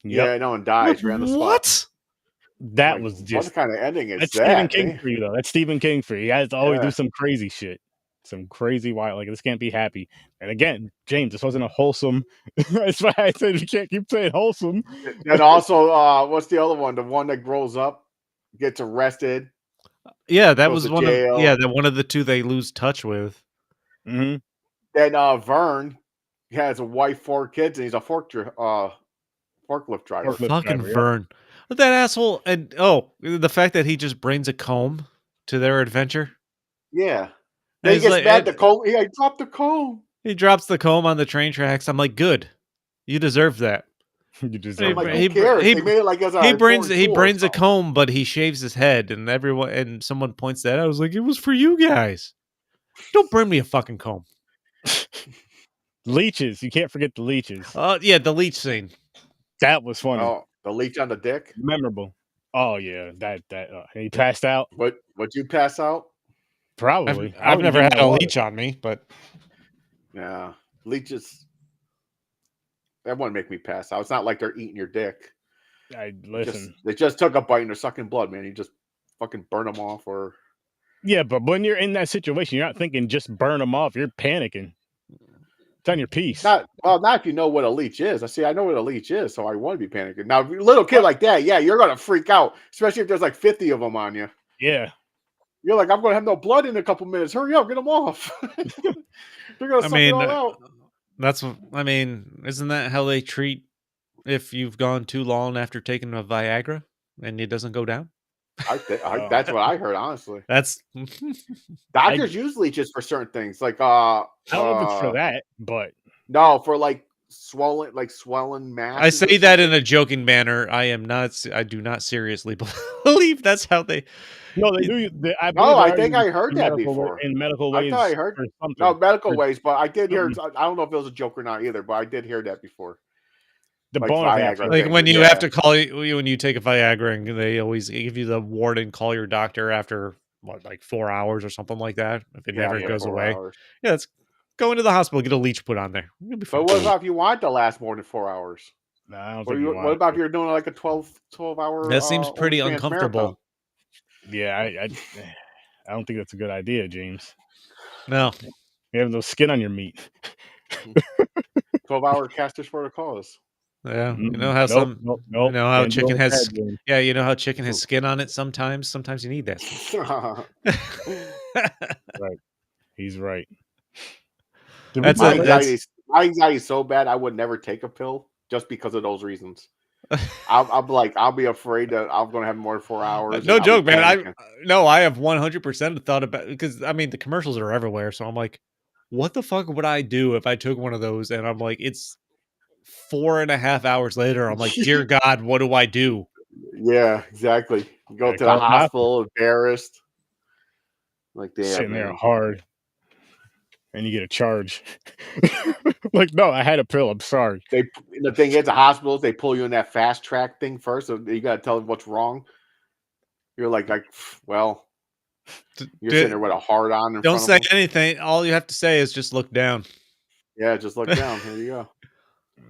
Yeah, I know, and dies right on the spot. What? That was just what kind of ending is that's that? Stephen King for you, though. That's Stephen King for you. He has to always do some crazy shit. Some crazy wild, like this can't be happy. And again, James, this wasn't a wholesome. That's why I said you can't keep saying wholesome. And also, what's the other one? The one that grows up, gets arrested. Yeah, that was one jail. One of the two they lose touch with. Mm-hmm. Then Vern has a wife, 4 kids, and he's a forklift driver. Fucking Vern. But that asshole, and the fact that he just brings a comb to their adventure. Yeah. Then he gets mad at the comb. He dropped the comb. He drops the comb on the train tracks. I'm like, good. You deserve that. You deserve that. Who cares? They made it like as he brings a comb, but he shaves his head, and someone points that out. I was like, it was for you guys. Don't bring me a fucking comb. Leeches. You can't forget the leeches. Yeah, the leech scene. That was funny. Oh, the leech on the dick? Memorable. Oh, yeah. That he passed out. Would you pass out? Probably. I've never had a leech on me, but... Yeah. Leeches... That wouldn't make me pass out. It's not like they're eating your dick. Listen. They just took a bite and they're sucking blood, man. You just fucking burn them off or... Yeah, but when you're in that situation, you're not thinking just burn them off. You're panicking. It's on your piece. Not if you know what a leech is. I know what a leech is, so I want to be panicking. Now, little kid like that, yeah, you're going to freak out, especially if there's like 50 of them on you. Yeah. You're like, I'm going to have no blood in a couple minutes. Hurry up, get them off. They're going to suck it all out. Isn't that how they treat if you've gone too long after taking a Viagra and it doesn't go down? That's what I heard, honestly. That's doctors use leeches for certain things, like I don't know if it's for that, but no, for like swollen mass. I say that in a joking manner. I do not seriously believe that's how they. No, they do. I think I heard that before in medical ways. I thought I heard medical ways, but I did hear. I don't know if it was a joke or not either, but I did hear that before. The Viagra, like when you have to call when you take a Viagra, and they always give you the warning, call your doctor after like 4 hours or something like that. If it never goes away, let's go into the hospital, get a leech put on there. But what about if you want it to last more than 4 hours? No, I don't think what about if you're doing like a 12 hour? That seems pretty uncomfortable. Marathon? Yeah, I don't think that's a good idea, James. No, you have no skin on your meat. 12-hour casters for the cause. Yeah, you know how you know how chicken has. Yeah, you know how chicken has skin on it. Sometimes you need that. Right, he's right. My anxiety is so bad I would never take a pill just because of those reasons. I'll be afraid that I'm going to have more than 4 hours. No joke, man. I have 100% thought about because the commercials are everywhere. So I'm like, what the fuck would I do if I took one of those? And I'm like, it's 4.5 hours later. I'm like, dear God, what do I do? Yeah, exactly. You go to the hospital, embarrassed. Like they sitting there hard. And you get a charge. Like, no, I had a pill. I'm sorry. The thing is, the hospitals, they pull you in that fast track thing first. So you got to tell them what's wrong. You're like, well, you're sitting there with a hard on. Don't say anything. All you have to say is just look down. Yeah, just look down. Here you go.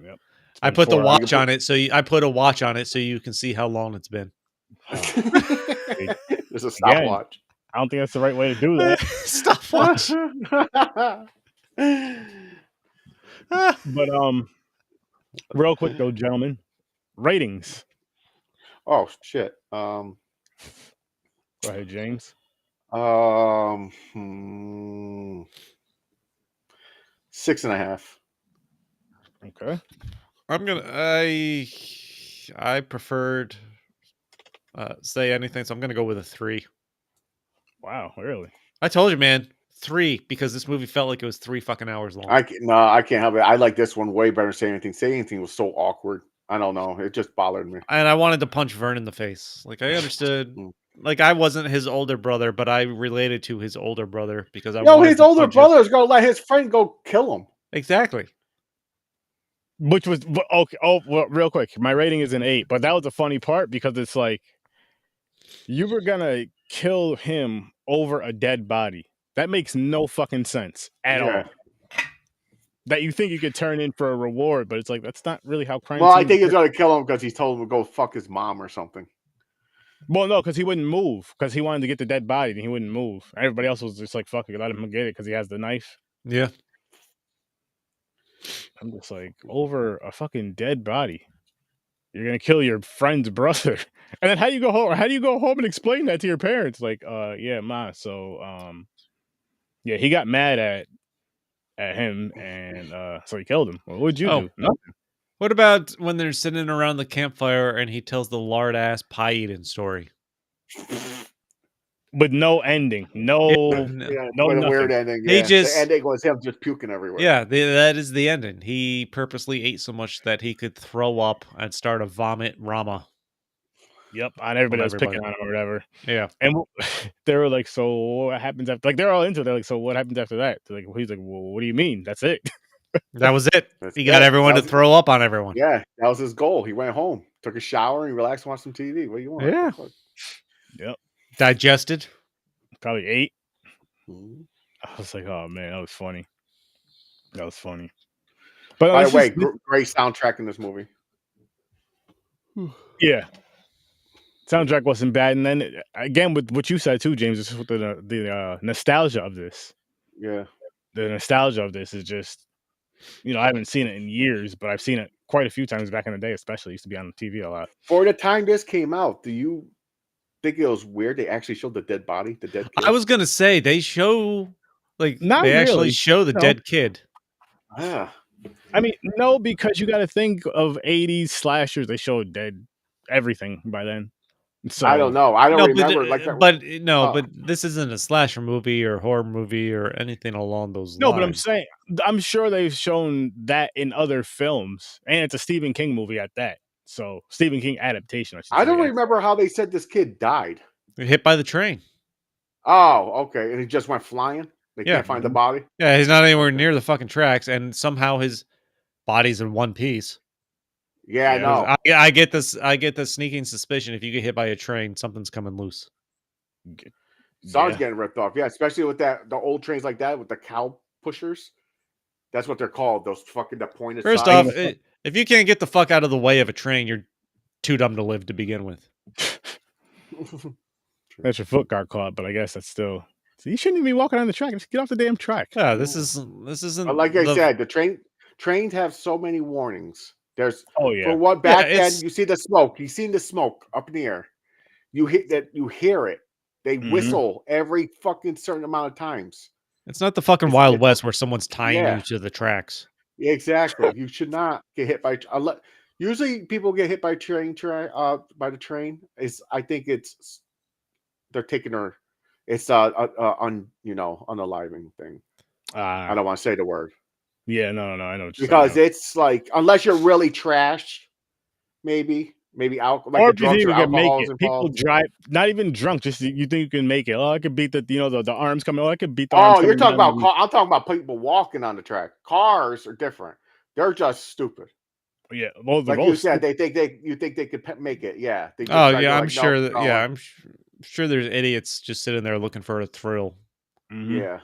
Yep. I put the watch on it. I put a watch on it so you can see how long it's been. There's a stopwatch. I don't think that's the right way to do that. Stopwatch. But real quick though, gentlemen, ratings. Oh shit. Go ahead, James. 6.5. Okay. I preferred say anything, so I'm gonna go with a 3. Wow, really? I told you, man. 3 because this movie felt like it was 3 fucking hours long. I can't help it. I like this one way better. Say anything was so awkward. I don't know. It just bothered me. And I wanted to punch Vern in the face. Like I understood like I wasn't his older brother, but I related to his older brother because I No, wanted his to older punch his... brother is gonna let his friend go kill him. Exactly. Which was okay. Oh, well, real quick, my rating is an 8, but that was a funny part because it's like you were gonna kill him over a dead body. That makes no fucking sense at all. That you think you could turn in for a reward, but it's like that's not really how crime. Well, I think he's gonna kill him because he told him to go fuck his mom or something. Well, no, because he wouldn't move because he wanted to get the dead body and he wouldn't move. Everybody else was just like, "Fuck it, let him get it" because he has the knife. Yeah. I'm just like, over a fucking dead body, you're gonna kill your friend's brother, and then how do you go home? How do you go home and explain that to your parents? Like, yeah, ma. So, yeah, he got mad at him, and so he killed him. Well, what would you do? Nothing. What about when they're sitting around the campfire and he tells the lard ass pie eating story? With no ending, no with a weird ending. He Yeah, just... the ending was him just puking everywhere. Yeah, that is the ending. He purposely ate so much that he could throw up and start a vomit rama. Yep, on everybody was picking on him or whatever. Yeah, and they were like, "So what happens after?" Like they're all into it. They're like, "So what happens after that?" They're like, he's like, "Well, what do you mean? That's it." that was it. That's He got it. everyone to throw up on everyone. Yeah, that was his goal. He went home, took a shower, and relaxed, and watched some TV. What do you want? Yeah. Yep. Digested. Probably 8. Mhm. I was like, "Oh man, that was funny. That was funny." But By the way, great soundtrack in this movie. Yeah, soundtrack wasn't bad, and then again with what you said too, James, is with the nostalgia of this. Yeah, the nostalgia of this is just, I haven't seen it in years, but I've seen it quite a few times back in the day. Especially, it used to be on TV a lot. For the time this came out, do you think it was weird they actually showed the dead body, the dead kid? I was gonna say they show, like, Not they actually really. show the dead kid. Yeah. I mean, no, because you got to think of 80s slashers. They showed dead everything by then. So I don't know. I don't remember. But this isn't a slasher movie or horror movie or anything along those lines. No, but I'm saying, I'm sure they've shown that in other films, and it's a Stephen King movie at that. So Stephen King adaptation. I don't remember how they said this kid died. Hit by the train. Oh, okay. And he just went flying. They can't find the body. Yeah, he's not anywhere near the fucking tracks, and somehow his body's in one piece. Yeah, I know. I get this. I get the sneaking suspicion if you get hit by a train, something's coming loose. Someone's getting ripped off. Yeah, especially with the old trains like that with the cow pushers. That's what they're called. Those fucking the pointed. First off, if you can't get the fuck out of the way of a train, you're too dumb to live to begin with. That's your foot got caught, but I guess that's still. So you shouldn't even be walking on the track. Just get off the damn track. Yeah, this isn't. But like I said, the trains have so many warnings. There's for what back then you see the smoke. You've seen the smoke up in the air. You hit that. You hear it. They whistle every fucking certain amount of times. It's not the fucking Wild West where someone's tying you to the tracks. Exactly. You should not get hit by. Usually, people get hit by by the train. I think they're taking her. It's unaliving thing. I don't want to say the word. Yeah, no, I know. Because it's like, unless you're really trashed, maybe alcohol. Like or the drugs you or can make alcohol it. People drive, not even drunk. Just you think you can make it. Oh, I could beat the arms coming. Oh, I could beat the arms. Oh, you're talking about I'm talking about people walking on the track. Cars are different. They're just stupid. Yeah, well, like you said, you think they could make it. Yeah. I'm sure that. Yeah, I'm sure there's idiots just sitting there looking for a thrill. Mm-hmm. Yeah.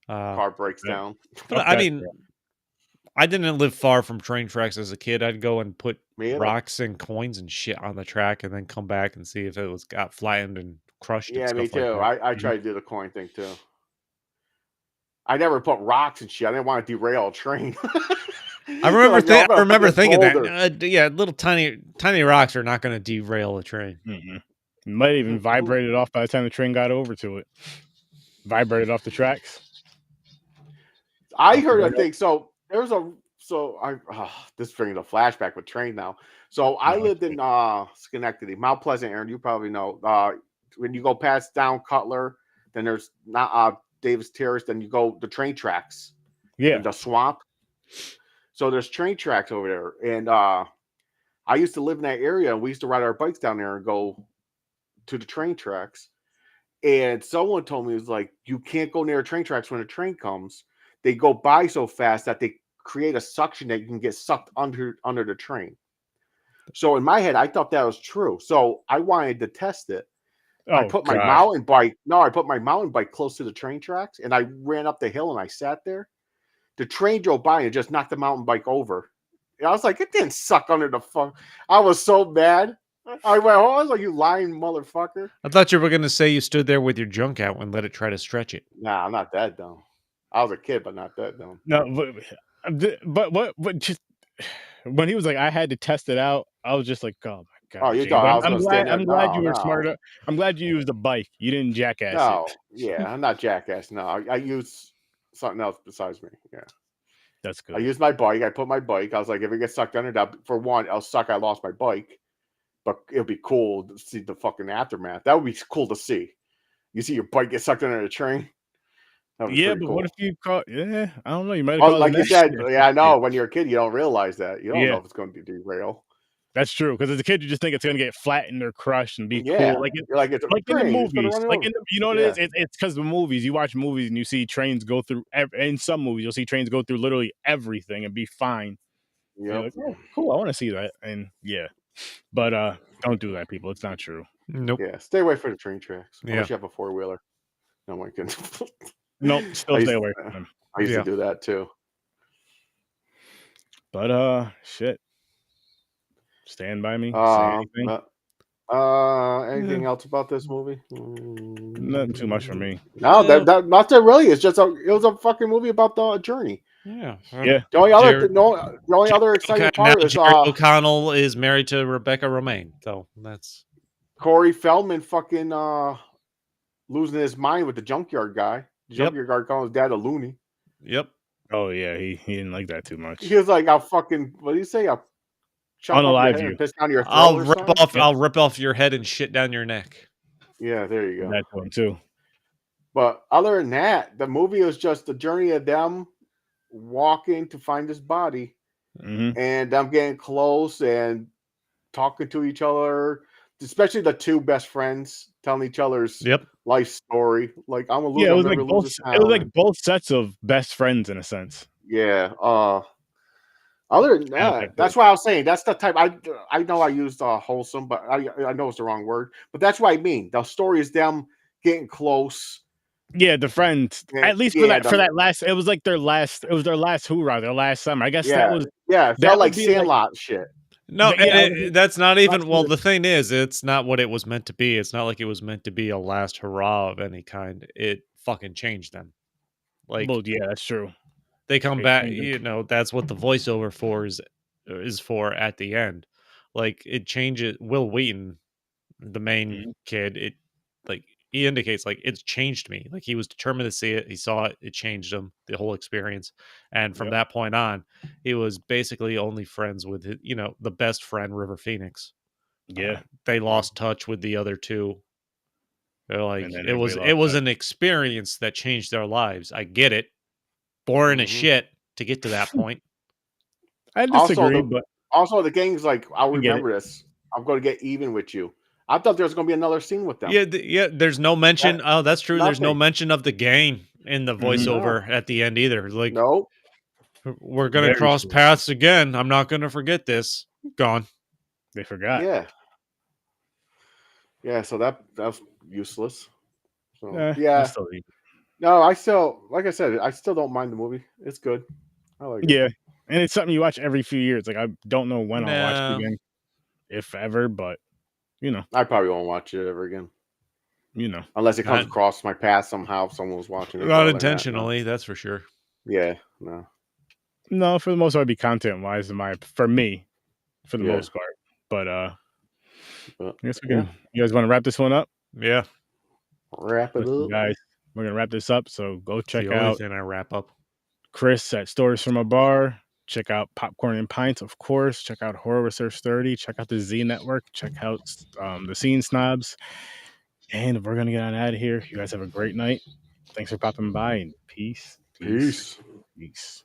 Car breaks down. But I mean, I didn't live far from train tracks as a kid. I'd go and put rocks and coins and shit on the track, and then come back and see if it got flattened and crushed. Yeah, and me too. Like I tried to do the coin thing too. I never put rocks and shit. I didn't want to derail a train. I remember thinking that. Little tiny rocks are not going to derail a train. Mm-hmm. It might even vibrate it off by the time the train got over to it. Vibrated off the tracks. I heard a thing. So there's this brings a flashback with train now. So I lived in Schenectady, Mount Pleasant, Aaron. You probably know. When you go past down Cutler, then there's not Davis Terrace. Then you go the train tracks. Yeah, the swamp. So there's train tracks over there, and I used to live in that area. And we used to ride our bikes down there and go to the train tracks, and someone told me, it was like, you can't go near train tracks when a train comes. They go by so fast that they create a suction that you can get sucked under the train. So in my head, I thought that was true. So I wanted to test it. I put my mountain bike. No, I put my mountain bike close to the train tracks, and I ran up the hill and I sat there. The train drove by and just knocked the mountain bike over. And I was like, it didn't suck under the fuck. I was so mad. I was like, you lying motherfucker. I thought you were going to say you stood there with your junk out and let it try to stretch it. Nah, I'm not that dumb. I was a kid, but not that dumb. No, but what just when he was like, I had to test it out, I was just like, oh my god. Oh, you thought I was going to stand there? I'm glad you were smarter. I'm glad you used a bike. You didn't jackass No, it. yeah, I'm not jackass. No, I use something else besides me. Yeah, that's good. I used my bike. I put my bike. I was like, if it gets sucked under that, for one, I'll suck. I lost my bike, but it'll be cool to see the aftermath. That would be cool to see. You see your bike get sucked under the train. Yeah, but cool. What if you caught? Yeah, I don't know. You might have. Like you said, yeah, I know. When you're a kid, you don't realize that. You don't know if it's going to derail. That's true, because as a kid, you just think it's going to get flattened or crushed and be cool. Like you're like, it's like in the movies, like you know what it is? It's because the movies. You watch movies and you see trains go through. In some movies, you'll see trains go through literally everything and be fine. Yeah, like, oh, cool. I want to see that. And but don't do that, people. It's not true. Nope. Yeah, stay away from the train tracks. Unless you have a 4-wheeler. Oh my goodness. Nope, still stay away from them. I used to do that too. But shit. Stand by me. Anything else about this movie? Nothing too much for me. No, not that really. It's just it was a fucking movie about the journey. Yeah. The only other exciting part is O'Connell is married to Rebecca Romaine. So that's Corey Feldman fucking losing his mind with the junkyard guy. The junkyard guy calling his dad a loony. Yep. Oh yeah, he didn't like that too much. He was like, "I'll fucking what do you say? I'll unalive you. Piss down your throat I'll rip off your head and shit down your neck." Yeah, there you go. That's one too. But other than that, the movie was just the journey of them walking to find his body, and them getting close and talking to each other. Especially the two best friends telling each other's life story. Like, I'm a loser. Yeah, it was like both sets of best friends in a sense. Yeah. Other than that, that's why I was saying that's the type. I know I used wholesome, but I know it's the wrong word. But that's what I mean. The story is them getting close. Yeah, the friends. At least for that last. It was like their last. It was their last hoorah, their last summer. I guess that was. Yeah, it felt like Sandlot shit. No, that's not even. Well, the thing is, it's not what it was meant to be. It's not like it was meant to be a last hurrah of any kind. It fucking changed them. Like, well, yeah, that's true. They come back. That's what the voiceover is for at the end. Like, it changes. Wil Wheaton, the main kid, he indicates like it's changed me. Like, he was determined to see it. He saw it. It changed him, the whole experience. And from that point on, he was basically only friends with the best friend, River Phoenix. Yeah, they lost touch with the other two. They're like, it was an experience that changed their lives. I get it. Boring as shit to get to that point. I disagree, but also the gang's like, I'll remember this. I'm going to get even with you. I thought there was going to be another scene with them. Yeah. There's no mention. That's true. Nothing. There's no mention of the gang in the voiceover at the end either. Like, no, we're going to cross paths again. I'm not going to forget this. Gone. They forgot. Yeah. So that's useless. So, No, I still, like I said, I still don't mind the movie. It's good. I like it. Yeah, and it's something you watch every few years. Like, I don't know when I'll watch it again, if ever, but I probably won't watch it ever again. Unless it comes across my path somehow, someone was watching it. Not intentionally, that's for sure. Yeah, no. For the most part, it'd be content-wise, for me, for the most part. But I guess we can. You guys want to wrap this one up? Yeah, wrap it up, guys. We're gonna wrap this up. So go check out. And I wrap up. Chris at Stories from a Bar. Check out Popcorn and Pints, of course. Check out Horror Research 30. Check out the Z Network. Check out the Scene Snobs. And we're going to get on out of here. You guys have a great night. Thanks for popping by, and peace. Peace. Peace.